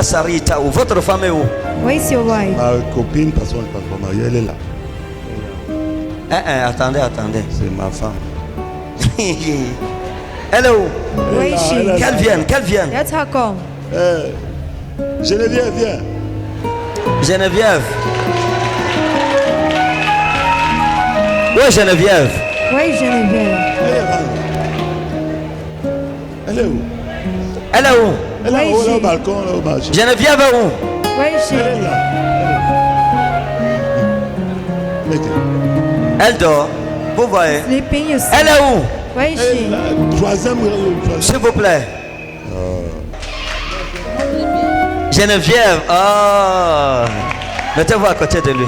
Sarita, où votre femme est où? Where is your wife? Ma copine, parce qu'on n'est pas encore marié, elle est là. Attendez. C'est ma femme. Elle est où? Where is she? Qu'elle vienne. Let her come. Geneviève, viens. Geneviève. Où est Geneviève? Where is Geneviève? Elle est où? Elle est où? Elle est au balcon, là, au marché. Geneviève est où? Where is she? Elle est là. Elle dort. Vous voyez? Sleeping, you see. Elle est où? Where is she? Troisième. S'il vous plaît. Geneviève. Oh. Mettez-vous à côté de lui.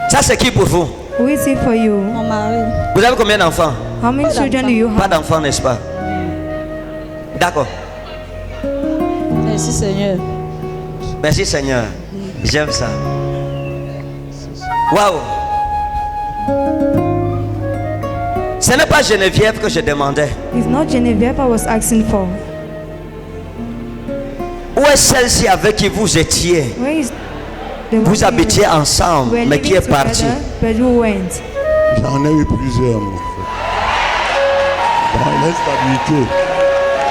Ça c'est qui pour vous? Who is it for you? Mon mari. Vous avez combien d'enfants? How many children do you Pas have? d'enfants, n'est-ce pas? D'accord. Merci Seigneur. Merci Seigneur. J'aime ça. Waouh. Ce n'est pas Geneviève que je demandais. It's not Geneviève I was asking for. Où est celle-ci avec qui vous étiez? Where is the one Vous you habitiez were ensemble, mais qui est living partie? together, but who went? J'en ai eu plusieurs, mon frère. Dans l'instabilité.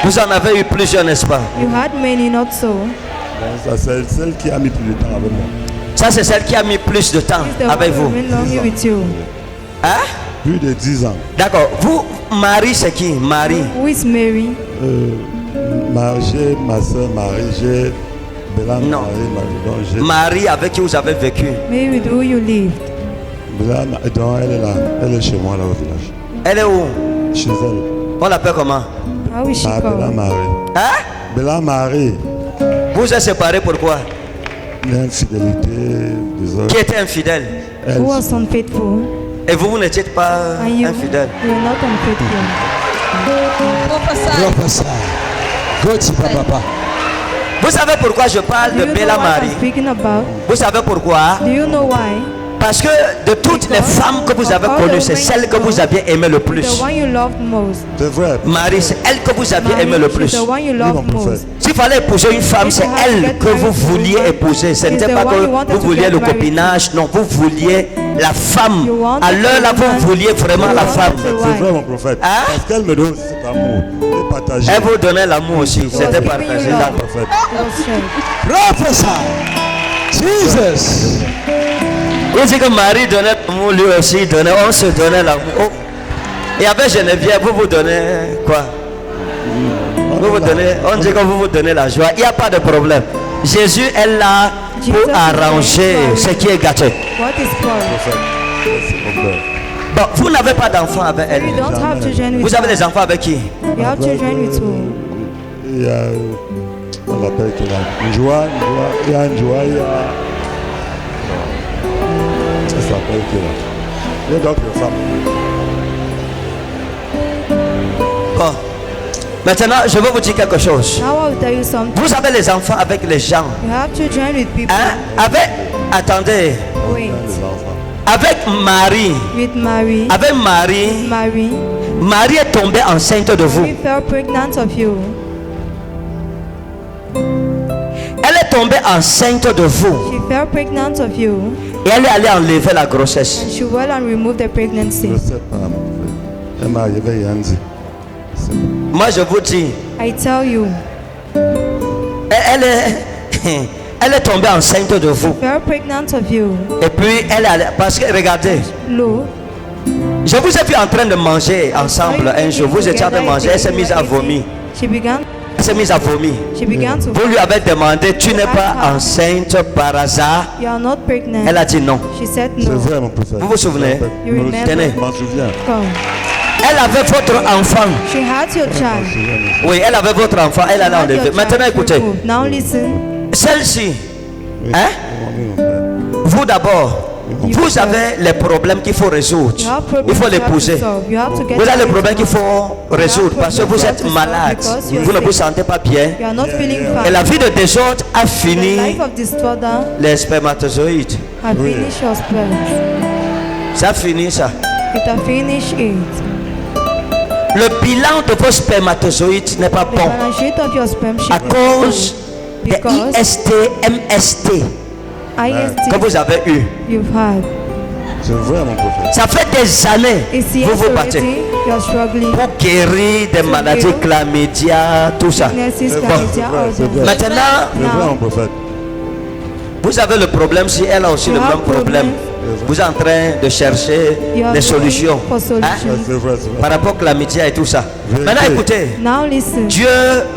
Vous en avez eu plusieurs, n'est-ce pas? You had many, not so. Ça, c'est celle qui a mis plus de temps avec moi. Ça, c'est celle qui a mis plus de temps It's the avec one vous. who remained longer with you. Hein? Plus de 10 ans. D'accord. Vous, Marie, c'est qui? Marie. Who is Mary? J'ai ma soeur Marie, j'ai Bella Non. Marie, donc Marie avec qui vous avez vécu. Mary with who you lived. donc elle est là, elle est chez moi là au village. Elle est où? Chez elle. On l'appelle comment? How is she Bella called? Marie. Hein? Bella Marie. Vous êtes séparés pourquoi? L'infidélité des autres. Qui était infidèle? Elle, Who was unfaithful? Et vous, vous n'étiez pas And you infidèle. were not unfaithful. Prophesy. Go to papa. Vous savez pourquoi je parle Do de you know Bella what I'm Marie? speaking about? Vous savez pourquoi? Do you know why? Parce que de toutes les femmes que vous avez connues, c'est celle que vous aviez aimé le The plus. one you loved most. c'est vrai. Marie, c'est elle que vous aviez aimé Marie, le she's plus. the one you Oui, mon loved prophète. most. S'il fallait épouser une femme, c'est elle que vous vouliez épouser. Ce n'était pas que vous vouliez le copinage, non, vous vouliez la femme. À l'heure là, vous vouliez vraiment la femme. C'est vrai, mon prophète. Hein? Parce qu'elle me donne cet amour. Et partagé. Elle vous donnait l'amour aussi, c'était partagé. you love. Prophète. It was shared. Prophesy. Jesus. Vous dites que Marie donnait l'amour, lui aussi donnait, on se donnait l'amour. Oh. Et avec Geneviève, vous vous donnez quoi? Vous vous donnez, on dit que vous vous donnez la joie. Il n'y a pas de problème. Jésus est là pour Jesus is arranger there. ce qui est gâté. What is called? Prophète. Merci, mon frère. Bon, vous n'avez pas d'enfants avec elle. You don't have children with Vous avez her. des enfants avec qui? You have children with who? Il y a, on l'appelle qu'il a Njua, il y a Njua, il y a. Ça s'appelle qu'il a. Il y a d'autres femmes. Bon. Maintenant, je vais vous dire quelque chose. Now I'll tell you something. Vous avez les enfants avec les gens. You have children with people. Hein? Attendez. Wait. Les enfants. Avec Marie. With Mary. Avec Marie. Mary. Marie est tombée enceinte de vous. Mary fell pregnant of you. Elle est tombée enceinte de vous. She fell pregnant of you. Et elle est allée enlever la grossesse. And she went and removed the pregnancy. Je ne sais pas, mon frère. Elle m'a arrivé Yanzi. Moi, je vous dis, I tell you, elle est tombée enceinte de vous. fell pregnant of you. Et puis, elle est allée, parce que regardez, Lo, je vous ai vu en train de manger ensemble un jour. Vous étiez en train de manger, elle s'est mise à vomir. She began to. Vous lui avez demandé, tu n'es pas enceinte par hasard? You are not pregnant. Elle a dit non. She said C'est no. vrai, mon prophète. Vous vous souvenez? You remember? Tenez. Je m'en souviens. Come. Elle avait votre enfant. She had your child. Oui, elle avait votre enfant. Elle allait Had your enlever. child Maintenant, écoutez. removed. Now listen. Celle-ci, Oui. hein? Oui, mon frère. Vous d'abord, vous avez les problèmes qu'il faut résoudre. You have problems Il faut you have to l'épouser. solve. You have to get Vous avez les married problèmes to qu'il faut résoudre parce que vous êtes malade. Vous ne vous sentez pas bien. You are not feeling Et fine. la vie de désordre a The fini life of disorder les spermatozoïdes. have finished your sperm. Ça finit ça. It has finished it. Le bilan de vos spermatozoïdes n'est pas The bon balance sheet of your sperm à should cause des Because- IST, MST IST que vous avez eu. you've had. C'est vrai, mon prophète. Ça fait des années It's que years vous battez already. You're struggling. pour guérir des maladies heal. chlamydia, tout ça. Sicknesses, C'est vrai, chlamydia, c'est vrai, all c'est that. vrai. Maintenant, C'est vrai, mon prophète. vous avez le problème, si elle a aussi You le have même problème, vous êtes en train de chercher You are des looking solutions for hein, solutions. C'est vrai, c'est vrai. par rapport à chlamydia et tout ça. Vérité. Maintenant, écoutez, Now listen. Dieu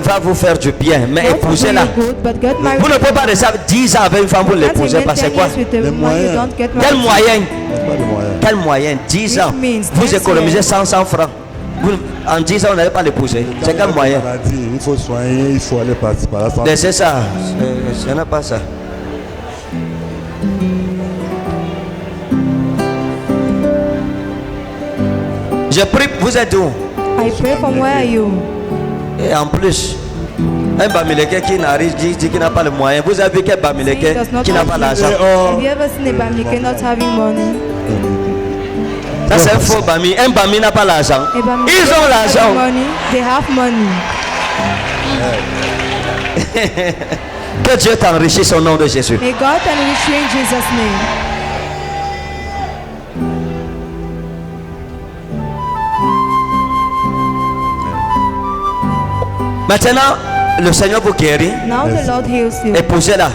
va vous faire du bien, mais God will do épousez-la. you good, but get married. Vous ne pouvez pas rester 10 ans avec une femme pour Can't l'épouser remain parce que 10 quoi? years with a Les woman, moyens. you don't get Quel married. moyen? Il n'y a pas de moyen. Quel moyen? 10 ans. Which means Vous 10 économisez years. 100 francs. En 10 ans, vous n'allez pas l'épouser. C'est quel moyen? Maladie, il faut soigner, il faut aller par là. Sans... C'est ça. Ce n'est pas ça. Je prie, vous êtes où? I pray from where are you? Et en plus, un Bamileke qui n'arrive, dit qu'il n'a pas le moyen. Vous avez vu quel Bamileke qui n'a pas l'argent? Have you ever seen a Bamileke not having money? Ça, c'est un faux Bami. Un Bami n'a pas l'argent. A Bamileke Ils ont not l'argent. having money, they have money. Que Dieu t'enrichisse au nom de Jésus. May God enrich you in Jesus' name. Maintenant, le Seigneur vous guérit. Now the Lord heals you. Épousez-la.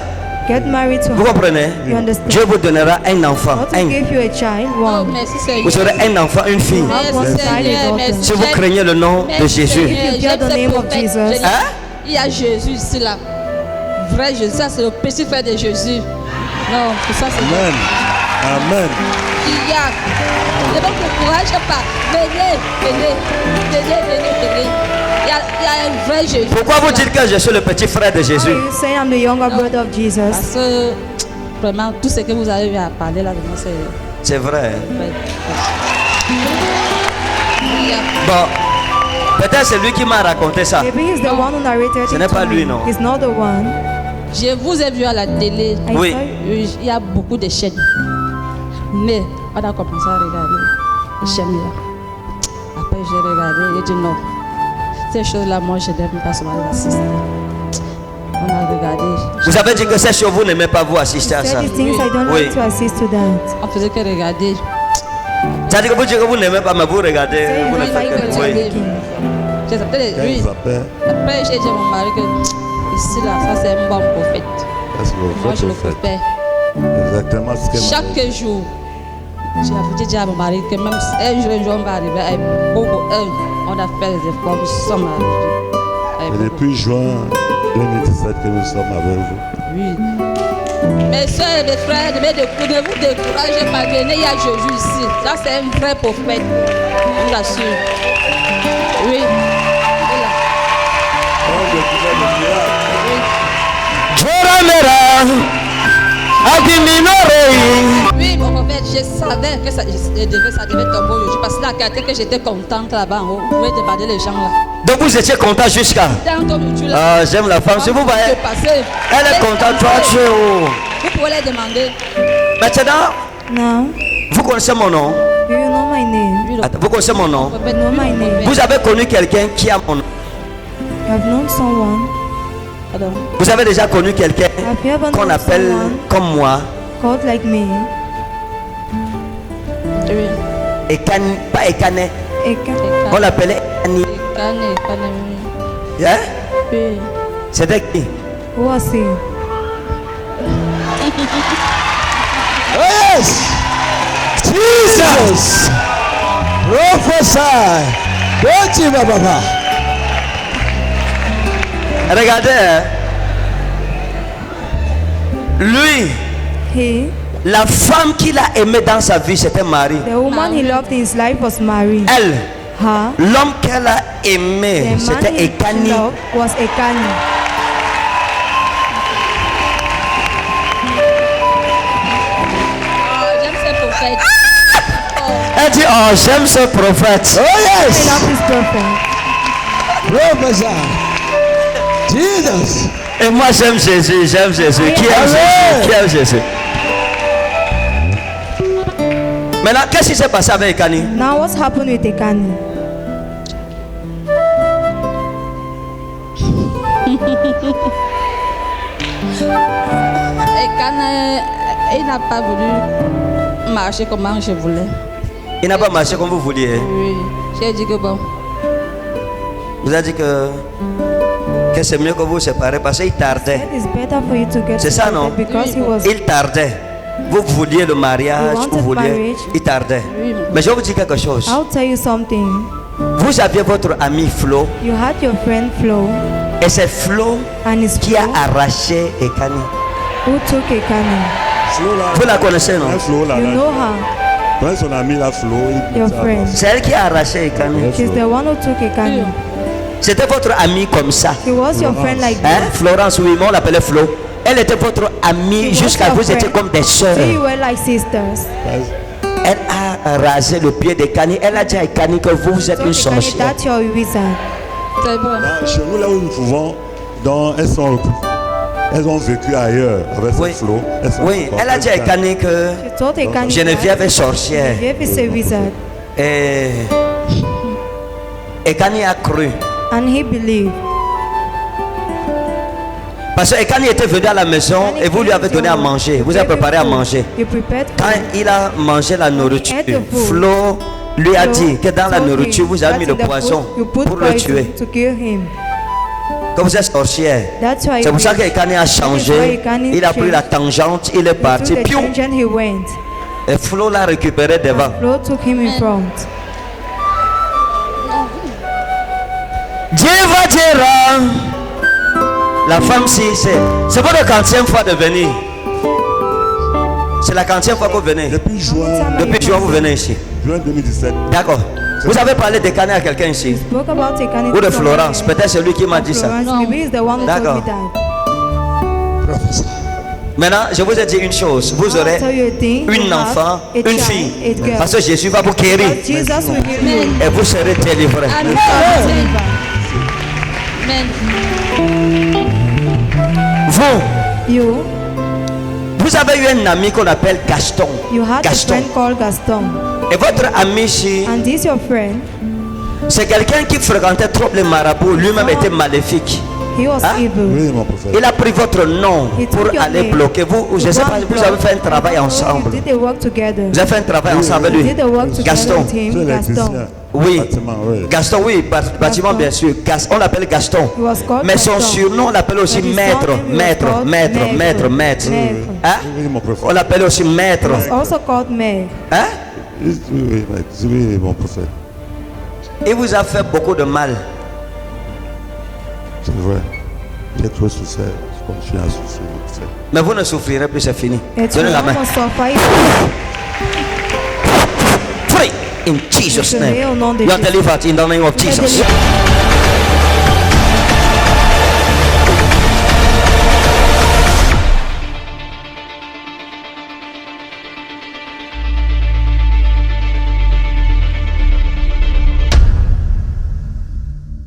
Get married to Vous her. comprenez? You understand? Dieu vous donnera un enfant. God will Un. give you a child, Oh, one. merci Vous Seigneur. aurez un enfant, une fille. Have one Merci child, Seigneur, a daughter. merci. Si vous craignez le nom de Merci Jésus. Seigneur, If you fear j'aime the ce name of prophète. Jesus. Je dis, Hein? Il y a Jésus ici là. Vrai Jésus, ça c'est le petit frère de Jésus. Non, pour ça c'est Amen. Amen. il y a. Ne vous encouragez pas. Venez. Il y a un vrai Jésus. Pourquoi vous ici, là. dites que je suis le petit frère de Why Jésus? are you saying I'm the younger brother of Jesus? Parce que vraiment tout ce que vous avez à parler là, vraiment c'est C'est vrai. vrai. Il y a- Bon, peut-être c'est lui qui m'a raconté ça. Maybe he's the one who narrated Ce it n'est to pas me. lui, non. He's not the one. Je vous ai vu à la télé. I Oui. saw you. Il y a beaucoup de chaînes. Mais on a commencé à regarder les chaînes là. Après j'ai regardé, j'ai dit non. Ces choses-là, moi je n'aime pas souvent les assister. On a regardé. Vous avez dit que ces choses, vous n'aimez pas vous assister à ça. Said these things I don't Oui. like to assist to that. On faisait que regarder. C'est-à-dire que vous dites que vous n'aimez pas, mais vous regardez. Say you Vous ne don't faites like que. what you're Oui. making. J'ai appelé Quand lui. il s'appelle, Après j'ai dit à mon mari que ici là, ça c'est un bon prophète. est-ce que Moi je le votre fait préfère. exactement ce qu'elle m'a dit. Chaque jour, j'ai dit à mon mari que même si un jour on va arriver à on a fait des efforts, nous sommes arrivés. Et depuis juin 2017 que nous sommes avec vous. Oui. Mes soeurs et mes frères, ne vous découragez pas, venez, il y a Jésus ici. Ça, c'est un vrai prophète. Je vous assure. Oui. Joramera, Abiminore. Oui, mon prophète, je savais que ça devait tomber aujourd'hui parce que la qualité que j'étais contente là-bas en haut, vous pouvez demander les gens là. Donc vous étiez content jusqu'à. Dans ton mutuel, là. Ah, j'aime la femme. Si vous voyez, passer. elle est contente, toi, tu es où? Vous pouvez les demander. Maintenant, Now, vous connaissez mon nom? do you know my name? Oui, le Attends, vous connaissez mon nom? prophète, know oui, my le name. prophète. Vous avez connu quelqu'un qui a mon nom? You have known someone. Pardon. Vous avez déjà connu quelqu'un Have you ever qu'on known appelle someone comme moi called like me? Oui. Ekani, pas Ekane, Eka. on l'appelait Ekani. Oui. Hein? Oui. C'était qui? Who was he? Yes! Jesus! Prophesy! Don't Baba. Regardez, hein. Lui, He, la femme qu'il a aimée dans sa vie, c'était Marie. the woman he loved in his life was Mary. Elle, Her, l'homme qu'elle a aimé, the man c'était he Ekani. loved was Ekani. Oh, j'aime ce prophète. Elle dit, oh, j'aime ce prophète. Oh I yes! love his prophet. Prophesy! Jesus! Et moi, j'aime Jésus, j'aime Jésus. Qui aime Amen. Jésus? Qui aime Jésus? Maintenant, qu'est-ce qui s'est passé avec Ekani? Now what's happened with Ekani? Et quand il n'a pas voulu marcher comme je voulais. Il n'a pas marché comme vous vouliez. Oui. J'ai dit que bon. Vous avez dit que c'est mieux que vous séparez parce qu'il tardait. It is better for you to get C'est ça, non? separated because he was Il tardait. Vous vouliez le mariage, You wanted vous vouliez. marriage. Il tardait. Oui. Mais je vais vous dire quelque chose. I'll tell you something. Vous aviez votre ami Flo You had your friend Flo et c'est Flo and his qui a Flo arraché Ekani. who took Ekani. Flo, là, Vous la connaissez, non? un Flo, là, You là. know her, Quand son ami, là, Flo, il your ça, friend. C'est elle qui a arraché Ekani. She's the one who took Ekani. C'était votre ami comme ça. She was your friend like Hein? this. Florence, oui, mais on l'appelait Flo. Elle était votre amie She was jusqu'à your vous étiez friend. comme des sœurs. So you were like sisters. Elle a rasé le pied d'Ekani. Elle a dit à Ekani que vous êtes So une Ekani, sorcière. that's your wizard. C'est vrai. Là, chez nous, là où nous pouvons, elles ont vécu ailleurs avec Oui. ce Flo. Elles sont Oui, elle a dit à Ekani que She told Ekani Geneviève est sorcière. Geneviève is a wizard. Et Ekani a cru. And he believed. Parce que Ekani était venu à la maison et vous lui avez donné à manger. Vous avez préparé à manger. You prepared Quand food. il a mangé la nourriture, Ate the food. Flo lui a dit que dans la Told nourriture, him vous avez that mis in le the food, poison you put pour le poison tuer. to kill him. Que vous êtes sorcière. That's why C'est pour ça he qu'Ekani a why changé. Ekani Il a pris changed. la tangente, il est parti. To the Piou. tangent he went. Et Flo l'a récupéré devant. Flo took him in front. Dieu va dire, la femme, si c'est votre 40e fois de venir. C'est la 40e fois que vous venez. Depuis juin, Depuis juin, vous venez ici. juin 2017. D'accord. Vous avez parlé de Ekani à quelqu'un ici? Spoke about Ekani Ou de to somebody Florence? else. Peut-être c'est lui qui m'a dit ça. Florence, Non. maybe he's the one who told D'accord. me that. Professeur. Maintenant, je vous ai dit une chose. Vous I'll aurez tell you a thing. You une have enfant, a une child, fille. a girl. Parce que Jésus va vous guérir. But Jesus will heal you. Et vous serez délivrés. Amen. Amen. Vous avez eu un ami qu'on appelle Gaston. You had a Gaston. friend called Gaston. Et votre ami ici, And this your friend, c'est quelqu'un qui fréquentait trop les marabouts. Lui-même était maléfique. he was Hein? evil. Oui, mon prophète. Il a pris votre nom He pour took your aller name. bloquer. Vous, je sais pas, vous avez fait un travail You ensemble. did a work together. Vous avez fait un travail ensemble avec You lui. did a work together Gaston. with him. Tu es Gaston. l'électricien. Oui. Bâtiment, oui. Gaston, oui, bâtiment bien sûr. On l'appelle Gaston. He was called Mais son Gaston. surnom, on l'appelle aussi But his maître, surname was maître, called maître, maître, maître. Maître. Hein? Oui, mon prophète. On l'appelle aussi maître. He was also called Meg. Hein? Oui, oui, oui, mon prophète. Il vous a fait beaucoup de mal. C'est vrai. J'ai trop souffert. Je continue à souffrir, mon prophète. Mais vous ne souffrirez plus, c'est fini. Et tu Donnez la main. vas suffer. Free in Jesus' Je name. vais au nom de You are Jésus. delivered in the name of Tu es Jesus. délivré.